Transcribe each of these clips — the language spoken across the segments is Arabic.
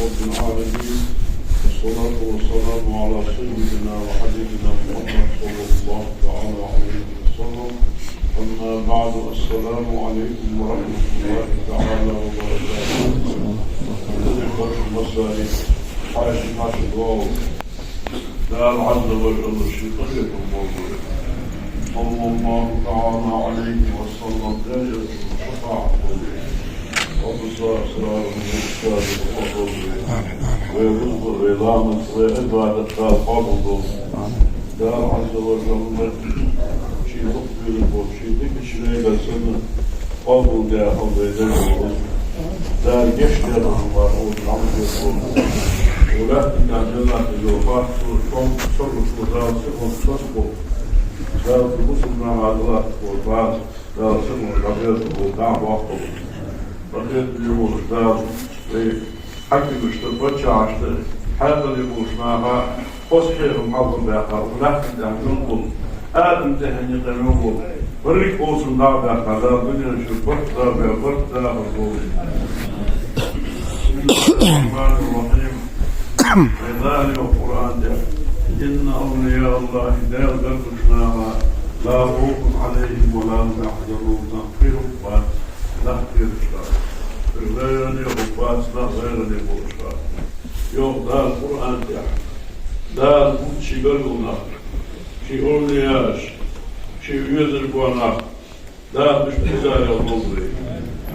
رب العالمين، والصلاة والسلام على سيدنا وحبيبنا محمد صلى الله تعالى عليه وسلم. أما بعد، السلام عليكم ورحمة الله تعالى وبركاته. الإخوة المسائل حيث ما تدعو لا عز وجل الشيطان الموضوع صلى الله تعالى عليه وسلم دائرة الشفاعة وبصار أسراره الإرشاد والفضل ويرزق العظام وعبادة الفضل. دار عز وجل شيء تقبل الفضل شيء تكشري لسنة فضل يا حبيبي دار يشتر الله والعمد الفضل ولكن عندنا الوفاة صرف ودار صرف دار المسلم مع الله والبعض دار سمع الغير والدعوة بقيت اليوم دار حكي مشتبتش عشت حاجة اللي موشناها فصحيح محظم بأخر ولكن نقول آدم تهني نقول وريك أوسم دار بأخر دار دنيا شبت دار بأخر دار الرسول. بسم الله الرحمن الرحيم. وذلك القرآن ده إن أولياء الله لا يغفرونها لا خوف عليهم ولا هم يحزنون نغفرهم ونغفر الشر غيرني غفاتنا غيرني بوشا يوم دا القرآن دا شي قلونا شي أولياش شي يذر بوانا دا مش بزايا النظري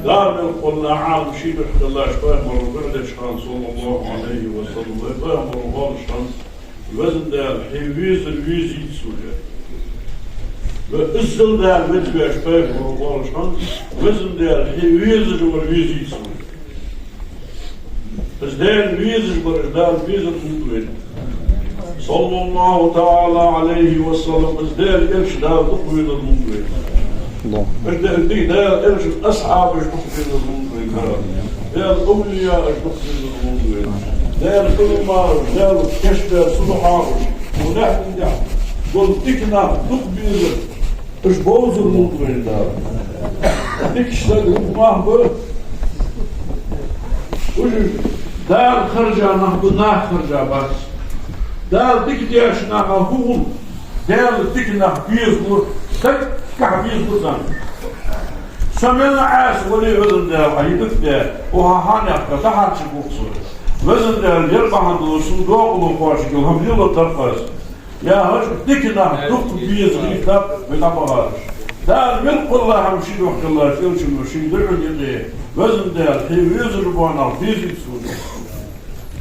دا من قلنا عام شي بحق الله شبه مربع شخان صلى الله عليه وسلم ويبقى مربع شخان وزن دار حيويز الويز يتسوجه وإزل دار مدبع شبه مربع شخان وزن دار حيويز الويز يتسوجه بس دار الويز دار الويز المدوين صلى الله تعالى عليه وسلم بس دار إلش دار تقوين المدوين بس دار إلش الأصحاب تقوين المدوين دار الأولياء تقوين المدوين دار كل ما دار كشف صبحا ونحن نحن قلتكنا تقبل إيش بوز المدوين دار تكشتغل مهبط دار خرجا نهبنا خرجا بس دار تكديش نهبون دار تكنا بيزمر تك كعبيزمر سمعنا عاس ولي وزن دار عيدك دار وهاهاني أفتحت شبوكسر وزن دار يربع عندو صندوق ومقاشك وهم يلا ترقص يا هاش تكنا دكت بيزمر كتاب بتابهاش دار ملق الله همشي وحق الله شيل مشي درعن يديه وزن دار حيويز ربوانا بيزي تسوني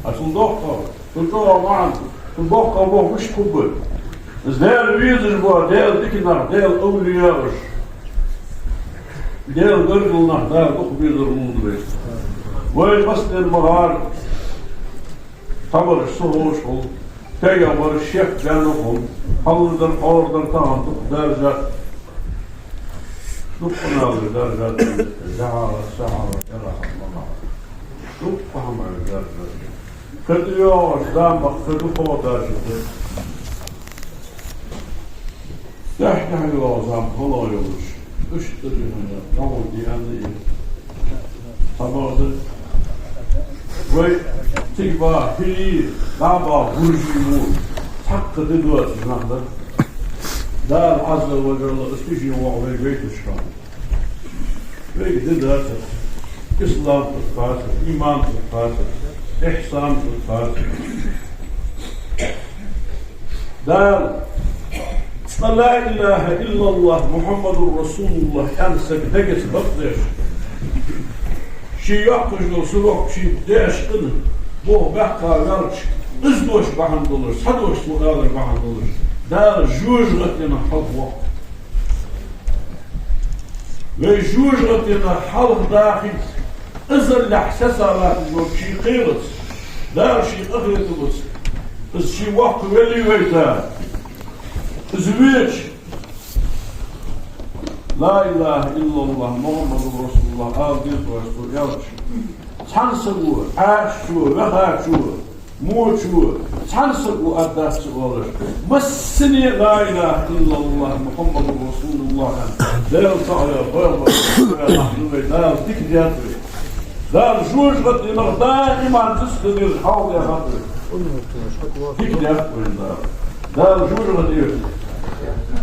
الصندوق تلقوا معنا الصندوق أبوه مش كبر بس دار بيزي ربوانا دار تكنا دار أولياء دار قرقلنا دار تقبيز المنظر وين قصد المغار طبر السهوش تيامر الشيخ جانوهم حوضر حوضر تان درجة نقنا بدرجة زعارة سعارة يرحم الله نقهم بدرجة كديوش دامك كدوخو درجة تحتاج لازم هلا يوش اشتري هنا نقول دي أنا طبعا وي تيجا هي لعبة برجيمون حق دلوقتي نحضر دار عز وجل استيجي وعلي بيت الشام بيت دلوقتي إسلام تتفاتر إيمان تتفاتر إحسان تتفاتر دار لا إله إلا الله محمد رسول الله كان سبدقس بقدش شي يحكش سلوك شي بداش قدر بوه بحقا غرش ازدوش بحن دولار صدوش سؤال بحن دولار دار جوج غتنا حلق وقت وجوج غتنا حلق داخل ازر لحساسة لا تجوب شي قيلس دار شي اغلط بس بس شي وقت ولي ويتا زويج لا إله إلا الله محمد رسول الله آديس ويسطور يالش تنسقوا عاشوا وخاشوا موشوا تنسقوا أداس سؤالش مسني لا إله إلا الله محمد رسول الله دير صعيا خير نحن دير تكدياتري دار جوج غطينا دائما تستدير حاول يا خاطر فيك دي أكبرين دار جوج غطينا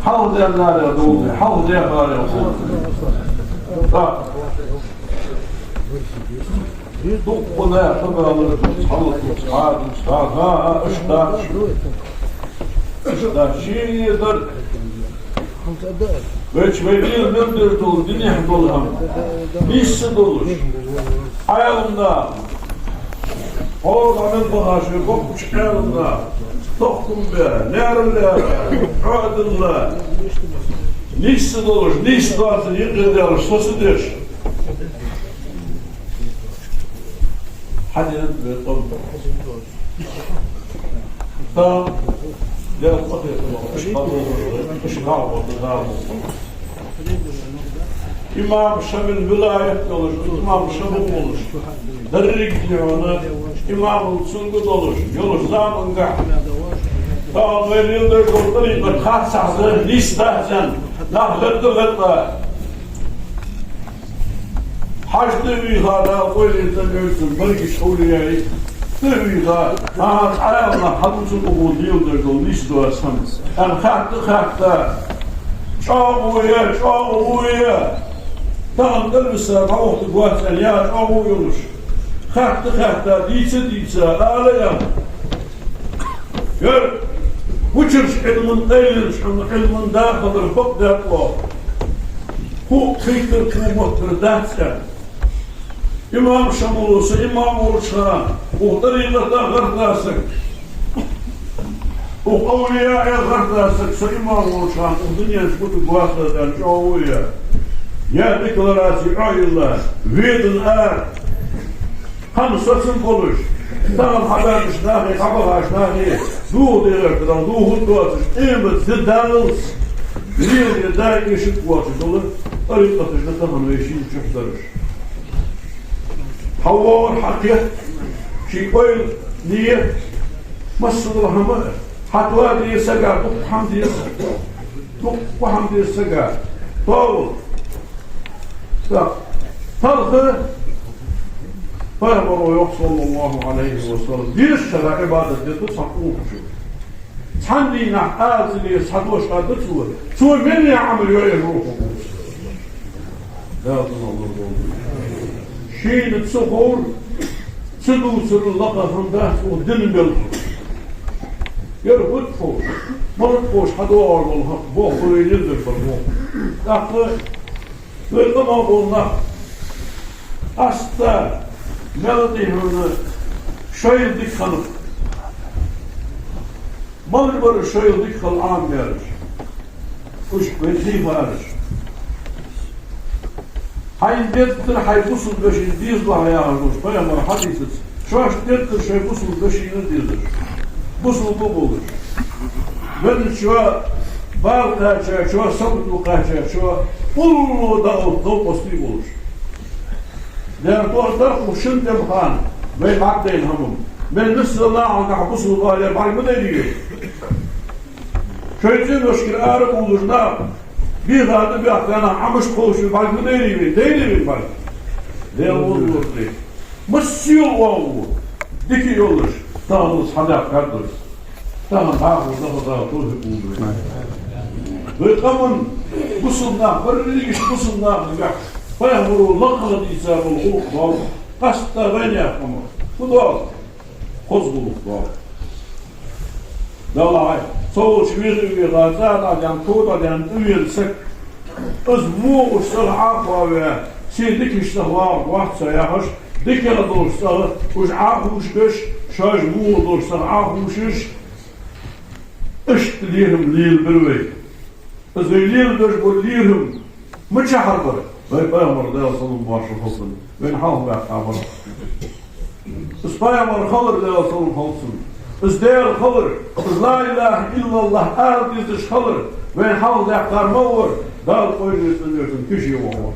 حاول دي النار يا دوبي حاول دي النار يا دوبي دوبنا يا خبر حاول تصحاب ها اشتا شيء يقدر Veç veriyor döndür dolu, dünya dolu ham. Nişsi dolu. Ayağımda. Oradan başı, kopmuş ayağımda. Tokum be, nerede, adınla. Nişsi dolu, nişsi varsa yıkıdır, sosudur. Hadi ve tom. Tamam. Gel bakayım. İmam Şamil vilayet olur, İmam Şamil olur. Derrik onu, İmam Sungut olur, yolu zamanında. Tamam, veriyorlar, yolları, katsaklı, listahsen, nahletti hatta. Hacdı üyhada, koyulursa görsün, bir kişi oluyor. Tüyga, ayağına hadımsın oğul değildir dolu, niş duvarsanız. Yani kalktı, çok uyuyor. Tamam dönmüşse, kavuktu guatsen, ya çok uyumuş. Kalktı, diyse, ağlayan. Gör, bu çırş ilmin değilmiş, ama ilmin dağılır, bak dağılır. Bu kıytır, kıymaktır, dağılır. İmam Şam olursa, imam olursa, o tarikata kardeşlik. O kavliyaya kardeşlik, imam olursa, o dünyanın kutu guaslardan çoğuya. Ya deklarasyon ayırlar, vedin kanısasın konuş. Tamam habermiş nahi, kabahaş nahi, duğ deyirler, duğun duasız, emet ziddanız. Biriyel dair eşit guasız olur, tarikatışda tamam eşiğini çöptarır. حوار حقيقة شيء قوي نية مصر الهمة حتى دي سجع تقحم دي تقحم دي سجع طاول فرق فأمر صلى الله عليه وسلم ديش شرع عبادة دي تصحقوه شو تحندينا آزلي يصحقوش قادر سوى من يعمل يروحه لا تنظر شيء تصخور سر اللقفında o dinmel. Yarıp foş. Marıp foş hador ol. Bu öyleydir bu. Aklı böyle tamam olma. Hasta melodihunu şöyle dikkanıp mal böyle şöyle dikkan anlayır. Kuş ve varır. Hayır derttir, hayır busul beşiğini dizla ayağı olmuş. Peygamber hadisiz. Şu aş derttir, şey busul beşiğini dizdir. Busul bu olur. Ben şu bal kaçar, şu sabıtlı kaçar, şu ulu da o postri olur. Der doğrudan kuşun demhan ve makdeyin hamum. Ben Allah'a busul var, bal mı diyor? Köycü müşkil ağrı olur da. Bir adı bir aklına amış koşu balgı değil mi balgı? Ne olur diye. Mısıyor o diki olur. Dağılır sadak kardır. Tamam burada tozu buldu. Ve kamun bu sunna bir iş bu sunna bak. Bayağı bu lakalı isabul o hasta ben yapamam. Bu da kozbuluk var. Dalay soğuş bir gazada yan toda yan üyelsek özmu usul ve şeydik işte var vaxt sayahış dikere dostlar uç ahuşkeş şaj mu dostlar ahuşiş iştliyelim lil birvey özüyliyel döş bu liyelim mıçahardır ve Peygamber sallallahu aleyhi ve sellem ben hal ve abar Peygamber kalır sallallahu aleyhi ve sellem İzdeyel kalır, la ilahe illallah ardizdiş kalır, ve halde aktarma olur, dal koyuyorsun diyorsun, kişi olur.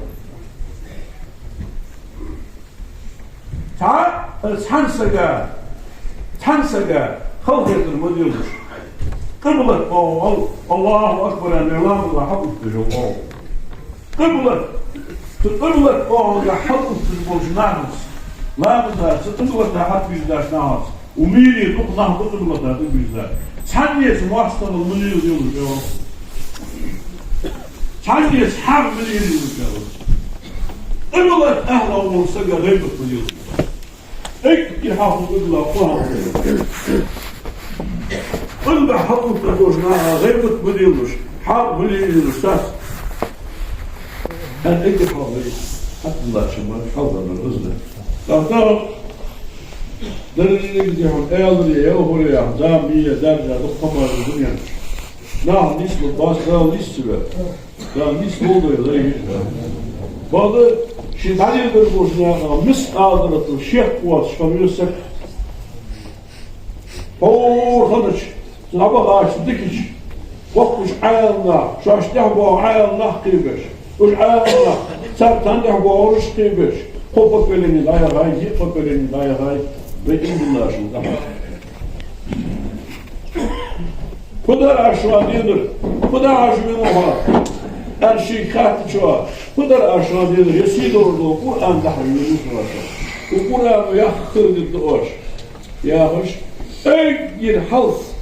Tansega, halk edilme diyormuş. Kıblet, Allahu Akbar, Allah'a hakkıdır o. Kıblet, Allah'a hakkıdır bu cünahımız. لا بزار ستنقلتها حد بيزداش ناس وميري تقنع تقنقلتها تبيزداش ثانية واصل المليون يوم ثانية حرب مليون يوم قبلت أهلا ومرسقة غيبة مليون اكتي حافظ قبلة وقوها قلبة حافظ تقوشناها غيبة مليون حرب مليون ساس أنا اكتي حافظ حتى الله شمال حافظ من الغزلة تعرف دليل يجيهم أيضا يوم يا زامية درجة ضخمة الدنيا نعم نسبة باس لا نسبة لا نسبة وضعي بعض شيء ثاني بالبوشنا مس قادرة الشيخ قوات شفميوسك فور خدش نبغاش دكش وقتش عالنا شاش تحبوا عالنا قيبش وش عالنا صار تنحبوا ورش قيبش قبك بلني لا يغاي يقبك بلني لا يغاي بإذن الله شو دعم خدر عشوان يدر خدر عشوان الشيء خاتم شو خدر عشوان يدر يسيدور له قرآن دحري يوسف وقرآن يخرج الدوش يا هش أجر حظ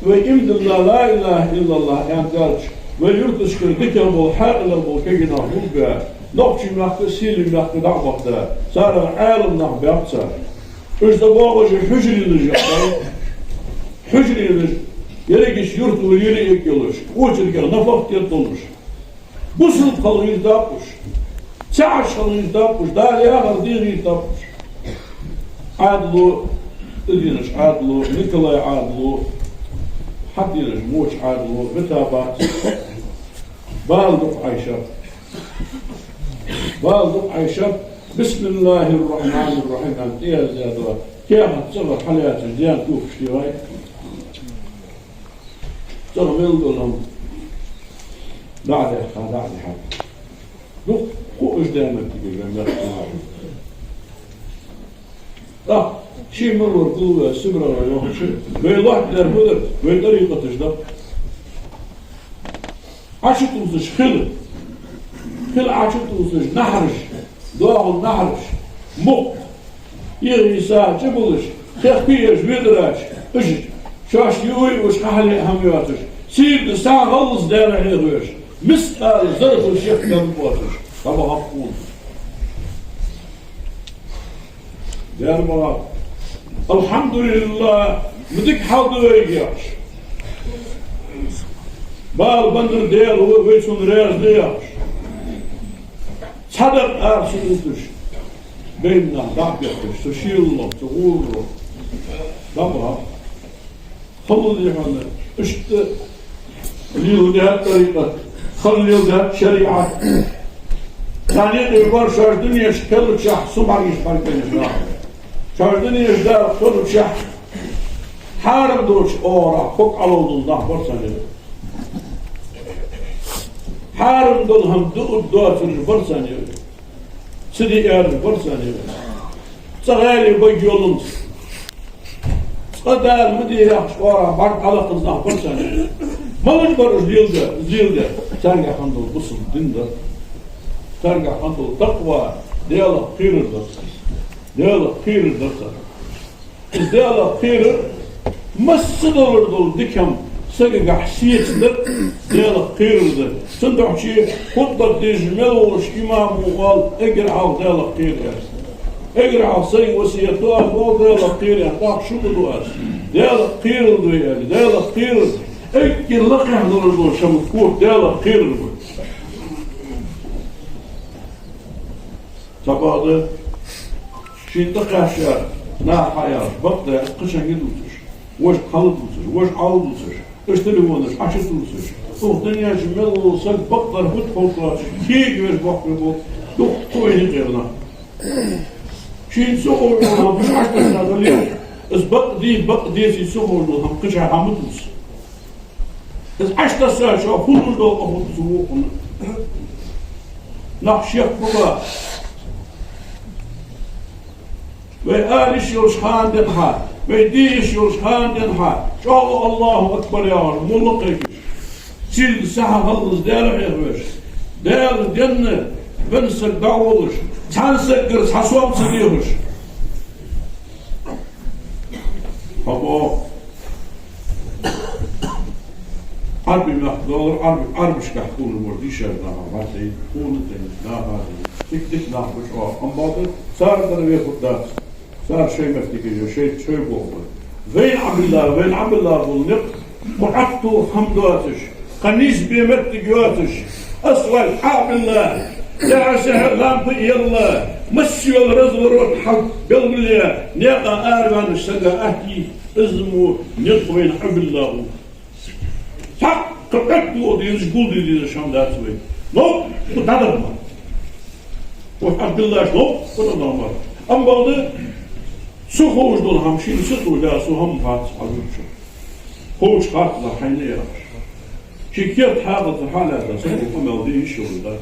وإمد الله لا إله إلا الله ينتج ويرتشكر ذكر بالحق للبوكينا هوبا نقش نحت سيل نحت دعوة ده صار العالم نح بيعصر إيش ده باقش حجري للجبل حجري للج يريكش يرت ويري يكلش وجر كان نفق يطلش بوسل خليج دابش ساعش خليج دابش ده يا غرديري دابش عادلو تدينش عادلو نيكولاي عادلو حدينش موش عادلو بتابات بالدق عيشة بالدق عيشة بسم الله الرحمن الرحيم أنت يا زيادة كيف تصغر حليات الديان توف شتيواي صغر ميلدو لهم دعدي أخا دعدي حق دوك قوش دائما تقول لهم شيء مرور قلوة سمرة ويوم شيء ويلاح لربودر ويطريقة تجدب عشت وزش خل عشت وزش نحرش ضاعوا نحرش مق يغيسا جبلش تخبيش بيدراش اجد شاش يوي وش حالي همياتش سيد ساعة غلص دارع يغيش مسأل زرق الشيخ كمبواتش طبعا هبقون دار مراد الحمد لله مدك حاضر يجيش بال بندر ديال هو ويسون رياض دياش صدق أرسلتش بيننا دعبتش تشيل الله تقول له دبها خلوا لي هذا اشت اليوم ده طريقة خلوا ده شريعة ثانية يبار شهر دنيا شكل شح سمع يشبه كنيش شاردني يجدار خلو شح حارب دوش أورا فوق على الله برساني حارب دول هم دود دوات برساني سدي إير برساني صغيري بيجي يولمس صدار مدي يحش أورا بعد على قلنا برساني ما نجبر زيل ده ترجع خندل بصل دين ده ترجع خندل تقوى ديالا خير ده ديالا خير الدكتور ديالا خير مسدور دول دكم سجع حسيت ده ديالا خير ده صندوق شيء خطة تجمل وش إمام وقال اقرأ ديالا خير اقرأ سي وصيته قال ديالا خير طاق شو بدوس ديالا خير ده ديالا خير اكل لقح دول شمكور ديالا خير تبادل شين تقاشر نا حياة بقدر قشن يدوسش وش خلطوسش وش عاودوسش اش تليفونش عشر دوسش الدنيا جمال وصل بقدر بتفوتش كيك وش بقدر دوك كوين غيرنا شين سوور ولا مش عارف اليوم اس بقدي في سوور ولا قشن عمدوس اس عشت ساعة شو كل دول أخذ سوقنا نحشيك بقى وآلش يرشحان دنها ويديش يرشحان دنها شاء الله أكبر يا رب ملقيك سيل ساعة خلص دار عيغوش دار جنة بنسك دعوش تنسكر حسوام صديقش أبو عربي مخدور عربش كحكون المرديشة نعم هاتي كون نعم هاتي تك نعم أم باطل صار تنوي خدات صار شيء مفتكي شيء بوضل وين عبد الله بولنق وعطو حمدواتش خنيس بيمتقواتش أصوال حاب الله يا سهر غامضي الله مسي الرزق روح حق قلب الله نيقا آروان السقا أهدي ازمو نيقوين حب الله صح قرقتو دي يزقول دي شام داتوي نو وتدرما وحب الله شلو وتدرما أم بعد سوخوش دول همشين سوخو لا سوهم فات حبيبشو خوش خاط لحين يراش شكيت حاضر الحالة ده سوخو مالدي الشغل ده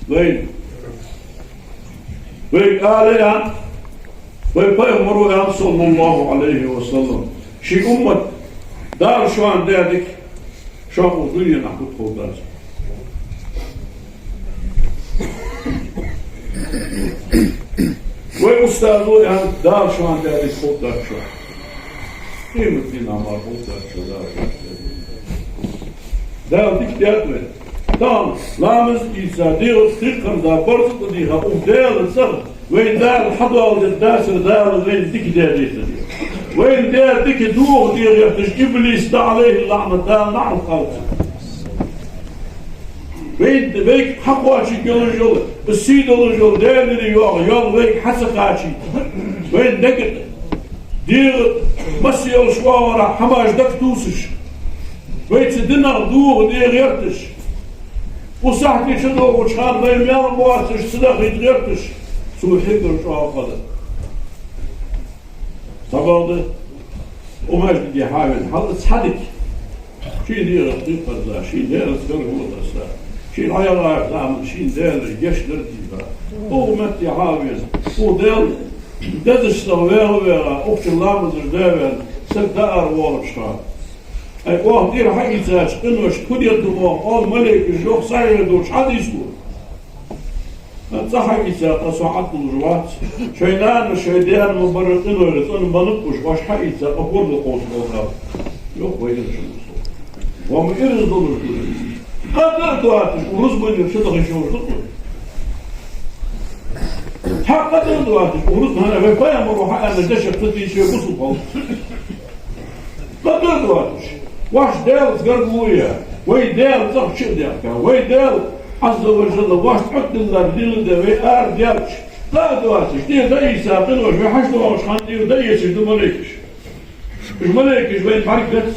وين قال يا وين بيغمروا يا صلى الله عليه وسلم شي أمة دار شو عن ذلك شافوا الدنيا نحكي خودات وين أستاذوا يا دار شو عن ذلك خودات شو قيمة دينا ما خودات شو دار ديك دياتوين dan namens Isa deel stikken daar borsten die gaan opdelen zelf. Wijn daar hadden al de Duitse daar wijn dikke daar zitten. Wijn daar dikke door die er dus Iblis daar alleen laten daar naar het hout. Wijn de week hakwaatje jullie jullie besiedelen jullie derde die jullie week hassakaatje. Wijn dikke die massie al zwaar hamaas dak toeses. Weet ze dinner door die er وصاحبي شنو وشحال بين ميال مواسش صدق يتغيرتش سو حيدر شو هذا صباده وماش بدي حاول هذا صحدك شي دير الطريقه ذا شي دير السر هو ذا شي العيال تعمل شي دير يشدر ديبا هو متي حاول هو دير ددش لو اوكش لامز دير سدار وورشا أي واحد دير حقي تاش إنه شكون يدوم قال ملك الجوع صاير دوش حد يسوي صح حقي تاش تصعد الجوات شيلان شيدان مبرر إنه يرسل بنقش واش حقي تاش أقول القوس بالغاب يوم وين شو وهم يرز دولار هذا دواتش ورز بين يشتغل يشوف حق دواتش ورز هنا بيا مروح أنا دش ابتدي شيء بسيط لا دواتش واش دال زغربويا وي دال زغ شديك وي دال عز وجل واش حد الله ديل ده ار ديالش لا دواتش دي دايسا قالوا في حاجه واش خندير دايس دو ملكش الملكش وين بركت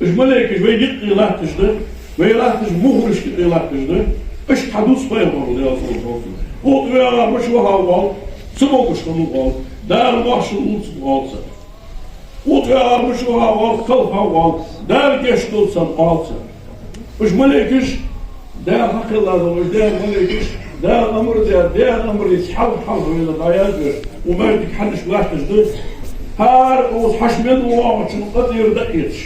الملكش وين يقي لاتش ده وين لاتش مخرج كي لاتش ده اش حدوث فايمر يا صوت هو يا مش وهاو سموكش كنو دار واش نوت وتعار مش هوا كل هوا دار جشتول سنقاطه مش ملكش دار حق الله مش دار ملكش دار امر يسحب حظ من الغايات وما بدك حدش واحد جديد هار وحشمل وواحد قدير دقيتش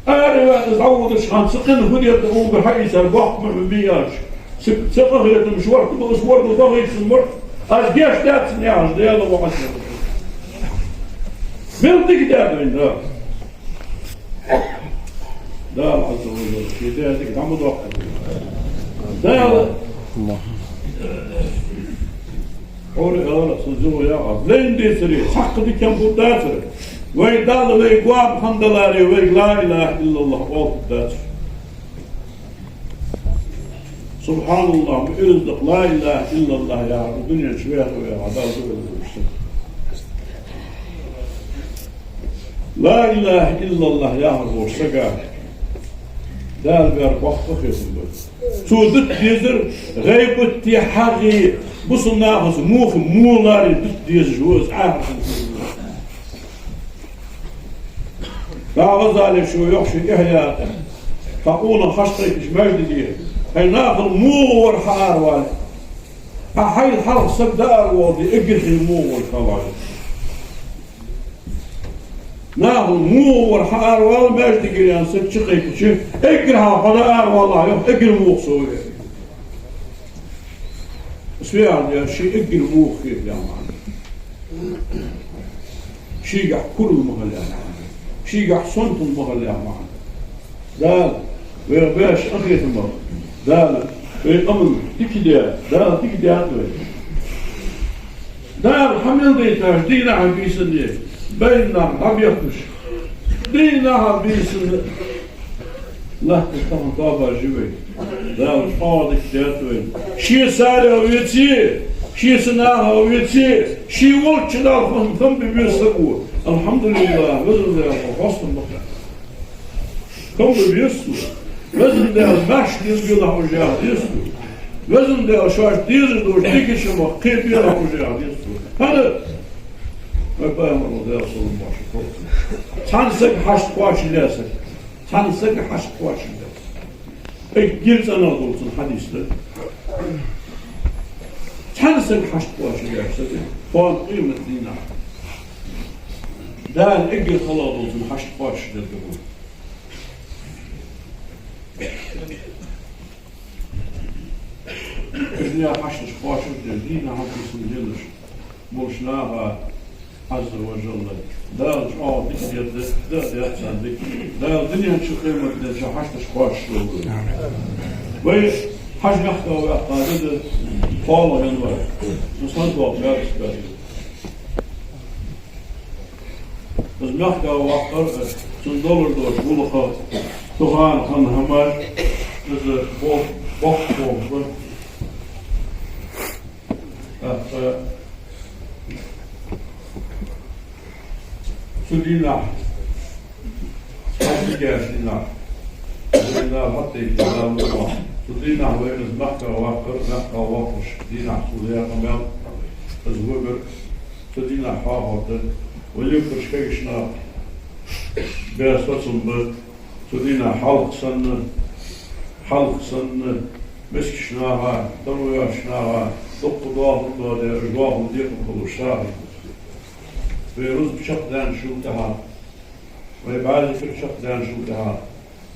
هار تعود شحال سقن هدي يدهم بحيث البحر من بياش سقه المشوار كل اسبوع ضغط المر اجيش دات نياش ديال واحد بيلتك دابين دا عز وجل في ذاتك دعم ضوء دا أولا صدقوا يا عبد لين دي سري حق دي كم بوداتر وين دال وين قوام خندلاري وين لا إله إلا الله وقداتر سبحان الله بإرزق لا إله إلا الله يا عبد الدنيا شوية ويا عدال لا إله إلا الله يا رب سجى دال بير وقت خير سودت ديزر غيبتي حقي بصنا هز موخ مولاري ديز جوز عارف فغزالي شو يخشي إحياء تقول خشتك مجد دي هي ناخذ مور حار والي أحيل حرف سبدار وضي اقرح المور والخوالي ناخذ مور حار والي ما يجد قريان سبت شقيك شف اقرها فلا والله يوم اقر موخ سوي سفير يا شيء اقل موخي يا مان شيء كل المهل يا مان شيء صنت المهل يا مان دال ويباش أخيط المهل دال ويقمن تكديا دال تكديا دال حمل ديتاش دينا عن بيسني بيننا عم يخش دينا عن بيسني لا تستطيع طابع جوي دال شقادك جاتوين شي سارة ويتي شي سناها ويتي شي ولتش دال ثم بيسقو الحمد لله وزن الله وفصل المقام كم بيسقو وزن دال باش يزبي له وجاه يسقو وزن دال شاش دير دوش ديكش ما قيب له وجاه يسقو هذا ما باهم الله دال صلى الله عليه وسلم تنسك حشت قواشي لاسك تنسك حشت قواشي لاسك اي جلس انا قلت الحديث ده تنسك حشت قواشي لاسك فان قيمة دينا دال اجل خلاص قلت حشت قواشي لاسك إذا حشت قواشي دينا هم اسم جلش مرشناها عز وجل دال شعار ديك دال يحسن دال دنيا شو قيمة دال شو حشت قواشي ويش حاج نحكي وقاعدة فاضل ينور نصنع وقارس بعيد بس نحكي وقار $10 دوش بولخا تغان خان همار بس بوق سدينا حتى جالسنا سدينا حتى يتكلم الله سدينا وين نحكي وقرش دينا سوديا كمان الزوجر سدينا حاضر وليكرش كيشنا بيسوسم بد سدينا حلق سن مسكشناها دروياشناها دكتور ده رجوع وديك كلشاه بيروز بشق دان شو تها ويبعد في الشق دان شو تها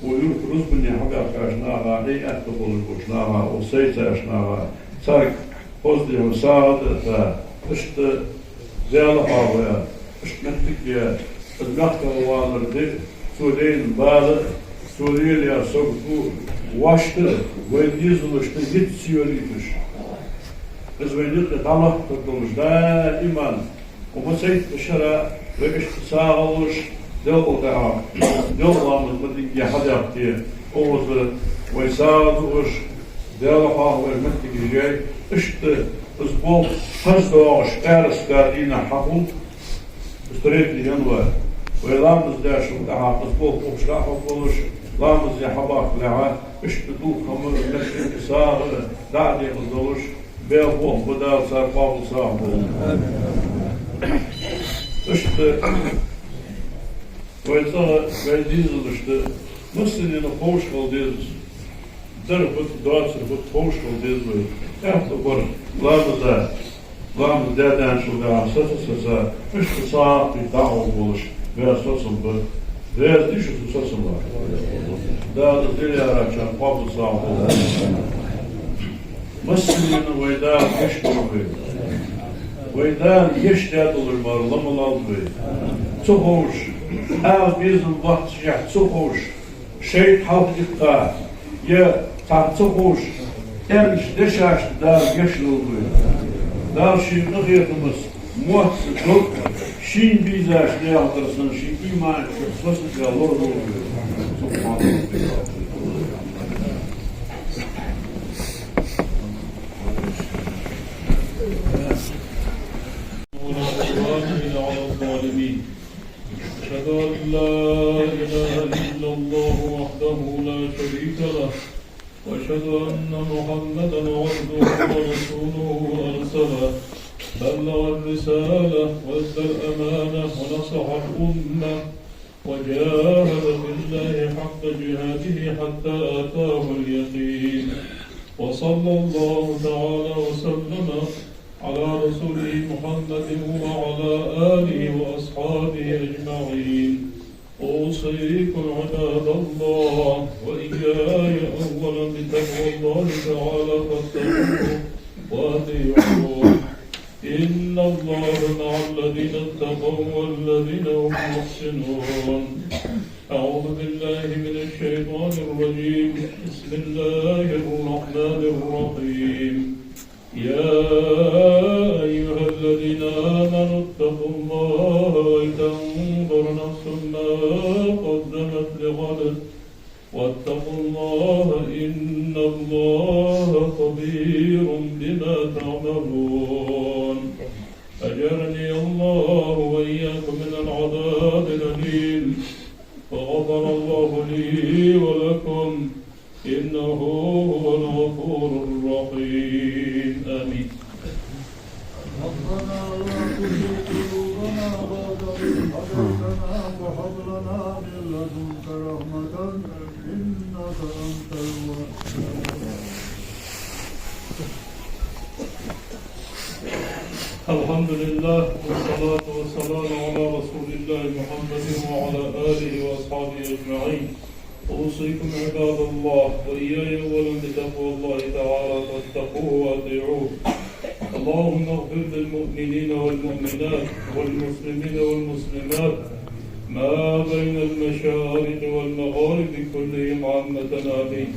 ويروز بني حاجة كاشناها هيئة تقول كاشناها وسيطة كاشناها ترك قصدي وساعد اشت زيادة حاوية اشت نتكيا المحتوى والردي سودين بالغ سودين يا سوقتو واشت ويديزل اشت يتسيوليتش إذا ويديزل الله تقولش دائما ومسيت بشرع واشتصاغلش دلقها دلقها من مدنجي حدثتي أوز ويساغلش دلقها والمدنجي جاي اشت أسبوع حزدوش قارس قادين حقوق استريت لجنوة ويلامز داشو دعا أسبوع قبشلا حقوش لامز يحباك لها اشت دو خمر نشت إساغل دعدي قدوش بيقوم بدال صار قابل صاحبه اشت ويديزل اشت مسلين خوش قلديز دربت داسر بت خوش قلديز اعتبر لامز دادان شو دعا سسا اشت صاحبي دعو بولش بيا سسم بت بيا ديشو سسم داد ديلي عراچان قابل صاحبه مسلين ويدان اشتروا ويدان يشتاد المر لما الأرضي تخوش بيز الوقت شح تخوش شيء حقيقة يا تخوش تمش دشاش دار يشلو دار شيء نغير مس موت دك شين بيزاش نياقدر سن شيء إيمان شخص الله سبحان الله أشهد أن لا إله إلا الله وحده لا شريك له وأشهد أن محمدا عبده ورسوله أرسله بلغ الرسالة وأدى الأمانة ونصح الأمة وجاهد في الله حق جهاده حتى آتاه اليقين وصلى الله تعالى وسلم على رسوله محمد وعلى آله وأصحابه أجمعين أوصيكم عباد الله وإياي أولا بتقوى الله تعالى فاتقوه وأطيعون إن الله مع الذين اتقوا والذين هم محسنون. أعوذ بالله من الشيطان الرجيم. بسم الله الرحمن الرحيم. يا أيها الذين آمنوا اتقوا الله ولتنظر نفس ما قدمت لغد واتقوا الله إن الله خبير بما تعملون. أجرني الله وإياكم من العذاب الأليم وغفر الله لي ولكم إنه هو الغفور الرحيم. آمين. ربنا لا تزغ قلوبنا بعد إذ هديتنا وهب لنا من لدنك رحمة إنك أنت الوهاب. الحمد لله والصلاة والسلام على رسول الله محمد وعلى آله وأصحابه أجمعين. أوصيكم عباد الله وإياي أولا بتقوى الله تعالى فاتقوه وأطيعوه. اللهم اغفر للمؤمنين والمؤمنات والمسلمين والمسلمات ما بين المشارق والمغارب كلهم عامة آمين.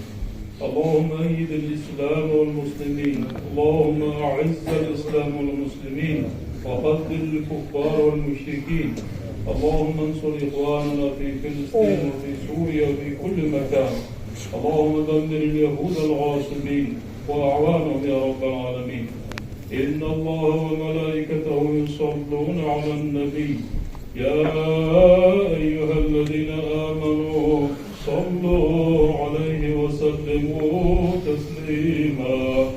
اللهم أيد الإسلام والمسلمين. اللهم أعز الإسلام والمسلمين وقتل الكفار والمشركين. اللهم انصر إخواننا في فلسطين وفي سوريا وفي كل مكان. اللهم دمر اليهود الغاصبين وأعوانهم يا رب العالمين. إن الله وملائكته يصلون على النبي يا أيها الذين آمنوا صلوا عليه وسلموا تسليما.